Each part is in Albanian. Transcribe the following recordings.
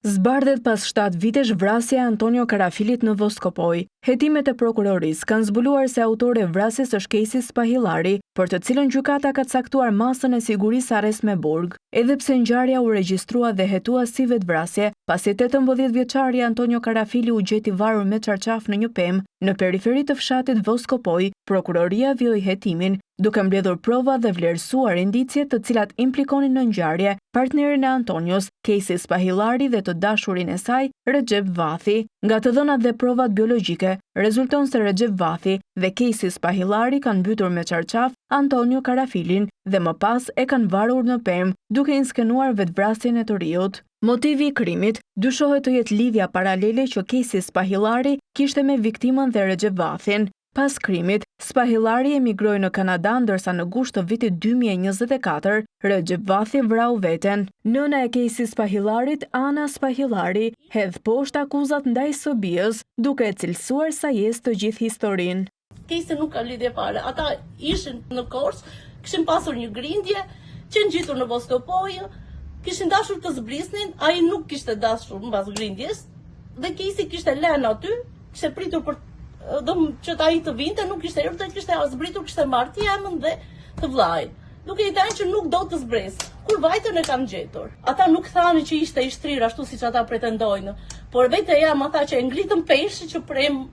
Zbardhet pas 7 vitesh vrasja e Antonio Karafilit në Voskopoj. Hetimet e prokurorisë kanë zbuluar se autori i vrasjes është Kejsi Spahillari, për të cilën gjykata ka caktuar masën e sigurisë arrest me burg. Edhe pse ngjarja u regjistrua dhe hetua si vetvrasje, pasi 18 vjeçari Antonio Karafili u gjeti varur me çarçaf në një pemë në periferi të fshatit Voskopoj, prokuroria vjoi hetimin, duke mbledhur prova dhe vlerësuar indicjet të cilat implikonin në ngjarje partnerin e Antonios, Kejsi Spahillari dhe të dashurin e saj, Recep Vathi. Nga të dhënat dhe provat biologjike, rezulton se Recep Vathi dhe Kejsi Spahillari kanë mbytur me çarçaf Antonio Karafilin dhe më pas e kanë varur në pemë, duke inskenuar vetvrasjen e të riut. Motivi i krimit dyshohet të jetë lidhja paralele që Kejsi Spahillari kishte me viktimën dhe Recep Vathin. Pas krimit, Spahillari emigroi në Kanada, ndërsa në gusht të vitit 2024, Recep Vathi vrau veten. Nëna e Kejsi Spahillarit, Ana Spahillari, hedh poshtë akuzat ndaj Sobiës, duke e cilësuar sajes të gjithë historinë. Kejsi nuk ka lidhje fare. Ata ishin në Kors, kishin pasur një grindje, që ngjitur në Voskopoj, kishin dashur të zbrisnin, ai nuk kishte dashur mbas grindjes, dhe Kejsi kishte lënë aty, kishte pritur për që ai të vinte, nuk kishte erdhur, kishte zbritur, kishte marrë ti emën dhe të vllajin, duke i thënë që nuk do të zbres. Kur vajtën e kanë gjetur. Ata nuk thanë që ishte i shtrirë ashtu siç ata pretendojnë, por vetë jam ata që e nglitën peshë që prem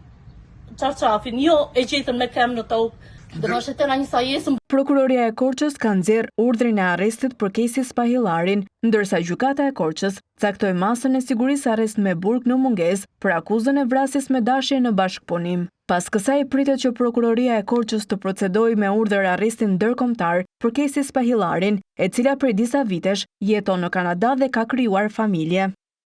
çarçafin, jo e gjetën me këmbë në tokë. Dëmoshetëna një sajesë. Prokuroria e Korçës ka nxjerrë urdhrin e arrestit për Kejsi Spahillarin, ndërsa gjykata e Korçës caktoi masën e sigurisë arrest me burg në mungesë për akuzën e vrasjes me dashje në bashkëpunim. Pas kësaj pritet që prokuroria e Korçës të procedojë me urdhër arrestin ndërkombëtar për Kejsi Spahillarin, e cila prej disa vitesh jeton në Kanada dhe ka krijuar familje.